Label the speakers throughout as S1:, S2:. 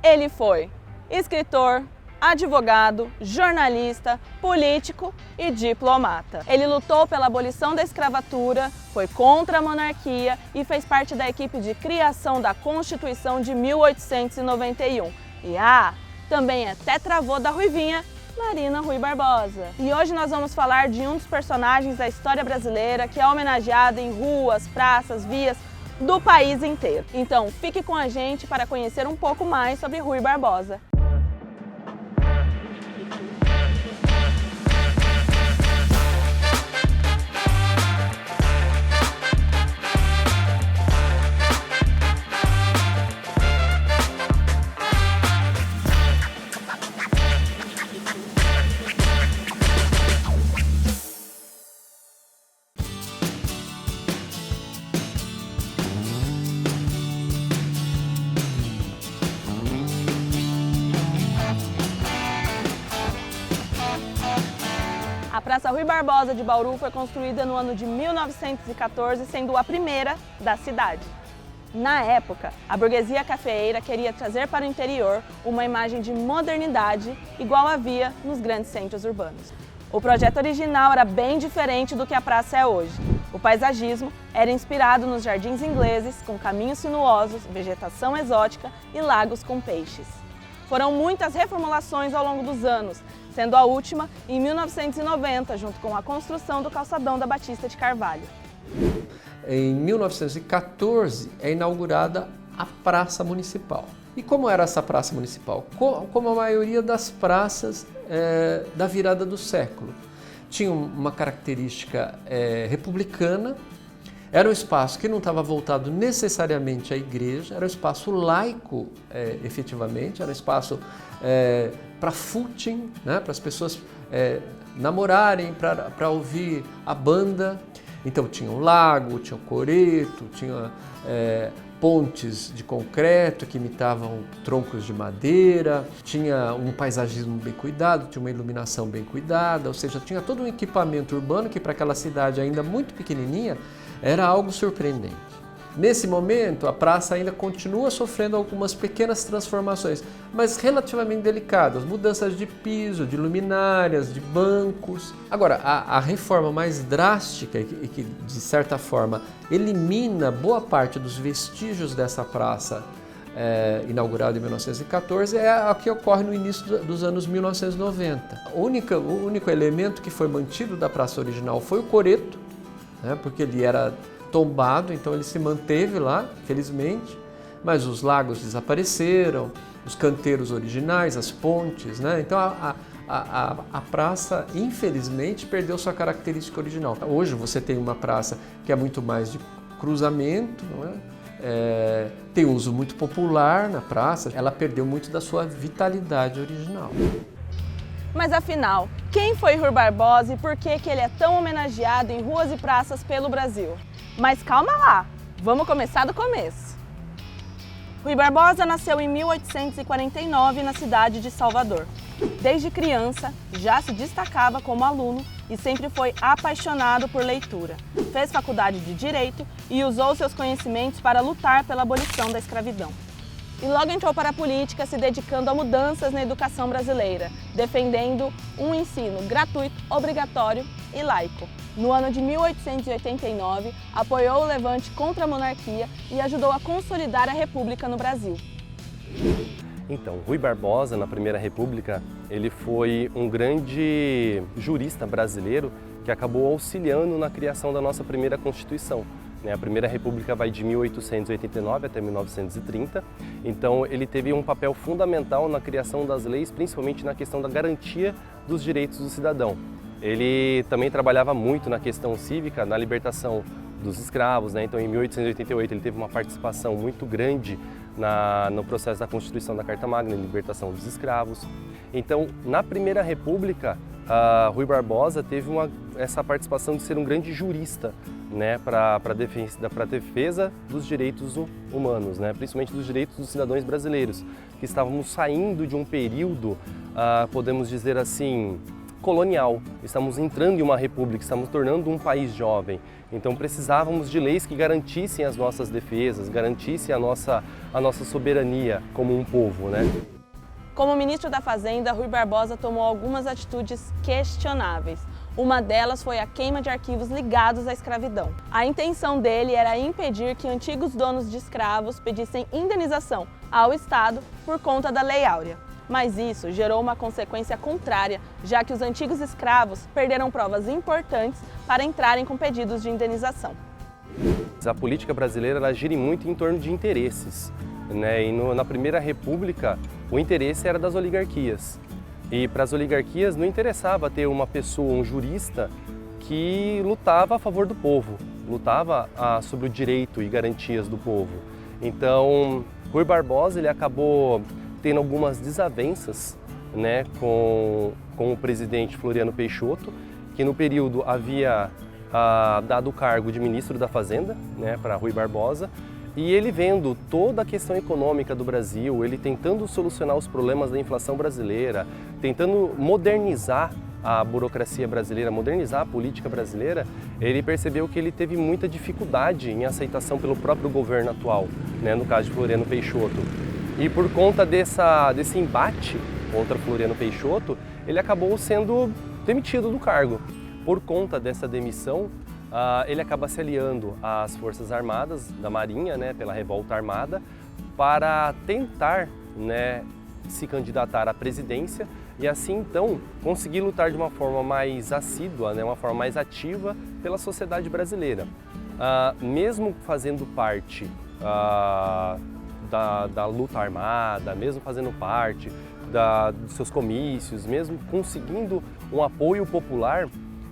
S1: Ele foi escritor, advogado, jornalista, político e diplomata. Ele lutou pela abolição da escravatura, foi contra a monarquia e fez parte da equipe de criação da Constituição de 1891. E também é tetravô da Ruivinha, Marina Rui Barbosa. E hoje nós vamos falar de um dos personagens da história brasileira que é homenageado em ruas, praças, vias do país inteiro. Então fique com a gente para conhecer um pouco mais sobre Rui Barbosa. A Praça Rui Barbosa de Bauru foi construída no ano de 1914, sendo a primeira da cidade. Na época, a burguesia cafeeira queria trazer para o interior uma imagem de modernidade igual havia nos grandes centros urbanos. O projeto original era bem diferente do que a praça é hoje. O paisagismo era inspirado nos jardins ingleses, com caminhos sinuosos, vegetação exótica e lagos com peixes. Foram muitas reformulações ao longo dos anos, sendo a última em 1990, junto com a construção do calçadão da Batista de Carvalho.
S2: Em 1914 é inaugurada a Praça Municipal. E como era essa Praça Municipal? Como a maioria das praças da virada do século. Tinha uma característica republicana, era um espaço que não estava voltado necessariamente à igreja, era um espaço laico, efetivamente, era um espaço para footing, né, para as pessoas namorarem, para ouvir a banda. Então tinha um lago, tinha um coreto, tinha pontes de concreto que imitavam troncos de madeira, tinha um paisagismo bem cuidado, tinha uma iluminação bem cuidada, ou seja, tinha todo um equipamento urbano que para aquela cidade ainda muito pequenininha era algo surpreendente. Nesse momento, a praça ainda continua sofrendo algumas pequenas transformações, mas relativamente delicadas, mudanças de piso, de luminárias, de bancos. Agora, a reforma mais drástica e que, de certa forma, elimina boa parte dos vestígios dessa praça inaugurada em 1914 é a que ocorre no início dos anos 1990. O único elemento que foi mantido da praça original foi o coreto, né, porque ele era tombado, então ele se manteve lá, felizmente, mas os lagos desapareceram, os canteiros originais, as pontes, né? Então a praça, infelizmente, perdeu sua característica original. Hoje você tem uma praça que é muito mais de cruzamento, não é? Tem uso muito popular na praça, ela perdeu muito da sua vitalidade original.
S1: Mas afinal, quem foi Rui Barbosa e por que ele é tão homenageado em ruas e praças pelo Brasil? Mas calma lá, vamos começar do começo. Rui Barbosa nasceu em 1849 na cidade de Salvador. Desde criança, já se destacava como aluno e sempre foi apaixonado por leitura. Fez faculdade de Direito e usou seus conhecimentos para lutar pela abolição da escravidão. E logo entrou para a política, se dedicando a mudanças na educação brasileira, defendendo um ensino gratuito, obrigatório e laico. No ano de 1889, apoiou o levante contra a monarquia e ajudou a consolidar a República no Brasil.
S3: Então, Rui Barbosa, na Primeira República, ele foi um grande jurista brasileiro que acabou auxiliando na criação da nossa primeira Constituição. A Primeira República vai de 1889 até 1930, então ele teve um papel fundamental na criação das leis, principalmente na questão da garantia dos direitos do cidadão. Ele também trabalhava muito na questão cívica, na libertação dos escravos, né? Então em 1888 ele teve uma participação muito grande no processo da Constituição da Carta Magna, na libertação dos escravos. Então, na Primeira República, Rui Barbosa teve essa participação de ser um grande jurista, né, para a defesa dos direitos humanos, né, principalmente dos direitos dos cidadãos brasileiros, que estávamos saindo de um período, podemos dizer assim, colonial. Estamos entrando em uma república, estamos tornando um país jovem. Então precisávamos de leis que garantissem as nossas defesas, garantissem a nossa soberania como um povo, né?
S1: Como ministro da Fazenda, Rui Barbosa tomou algumas atitudes questionáveis. Uma delas foi a queima de arquivos ligados à escravidão. A intenção dele era impedir que antigos donos de escravos pedissem indenização ao Estado por conta da Lei Áurea. Mas isso gerou uma consequência contrária, já que os antigos escravos perderam provas importantes para entrarem com pedidos de indenização.
S3: A política brasileira ela gira muito em torno de interesses, né? E na Primeira República o interesse era das oligarquias. E para as oligarquias não interessava ter uma pessoa, um jurista, que lutava a favor do povo, lutava sobre o direito e garantias do povo. Então, Rui Barbosa ele acabou tendo algumas desavenças, né, com o presidente Floriano Peixoto, que no período havia dado o cargo de ministro da Fazenda, né, para Rui Barbosa, e ele vendo toda a questão econômica do Brasil, ele tentando solucionar os problemas da inflação brasileira, tentando modernizar a burocracia brasileira, modernizar a política brasileira, ele percebeu que ele teve muita dificuldade em aceitação pelo próprio governo atual, né, no caso de Floriano Peixoto. E por conta desse embate contra Floriano Peixoto, ele acabou sendo demitido do cargo. Por conta dessa demissão, ele acaba se aliando às Forças Armadas da Marinha, né, pela revolta armada, para tentar, né, se candidatar à presidência e assim então conseguir lutar de uma forma mais assídua, né, uma forma mais ativa pela sociedade brasileira. Mesmo fazendo parte da luta armada, mesmo fazendo parte dos seus comícios, mesmo conseguindo um apoio popular,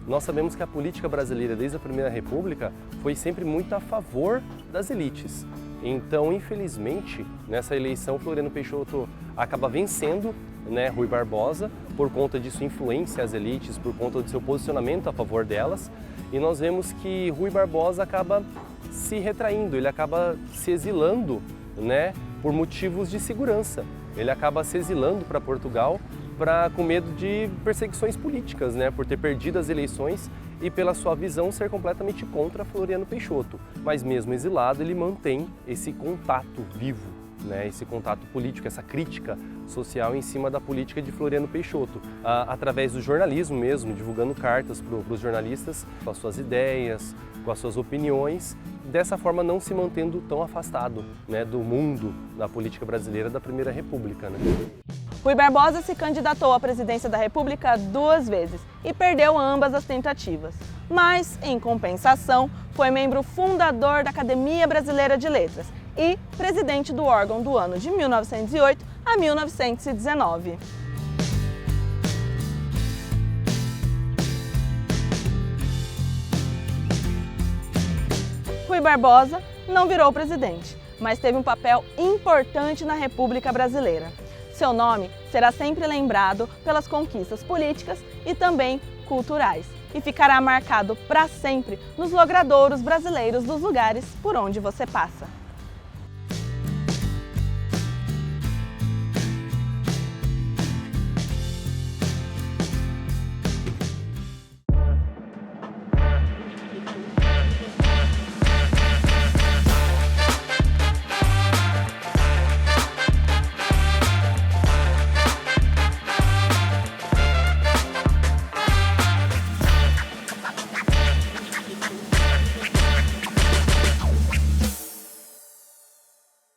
S3: nós sabemos que a política brasileira, desde a Primeira República, foi sempre muito a favor das elites. Então, infelizmente, nessa eleição, Floriano Peixoto acaba vencendo, né, Rui Barbosa, por conta de sua influência às elites, por conta do seu posicionamento a favor delas. E nós vemos que Rui Barbosa acaba se retraindo, ele acaba se exilando, né, por motivos de segurança. Ele acaba se exilando para Portugal com medo de perseguições políticas, né, por ter perdido as eleições e pela sua visão ser completamente contra Floriano Peixoto. Mas mesmo exilado, ele mantém esse contato vivo, né, esse contato político, essa crítica social em cima da política de Floriano Peixoto, através do jornalismo mesmo, divulgando cartas para os jornalistas com as suas ideias, com as suas opiniões, dessa forma não se mantendo tão afastado, né, do mundo da política brasileira da Primeira República, né?
S1: Rui Barbosa se candidatou à presidência da República 2 vezes e perdeu ambas as tentativas. Mas, em compensação, foi membro fundador da Academia Brasileira de Letras e presidente do órgão do ano de 1908 a 1919. Rui Barbosa não virou presidente, mas teve um papel importante na República Brasileira. Seu nome será sempre lembrado pelas conquistas políticas e também culturais e ficará marcado para sempre nos logradouros brasileiros dos lugares por onde você passa.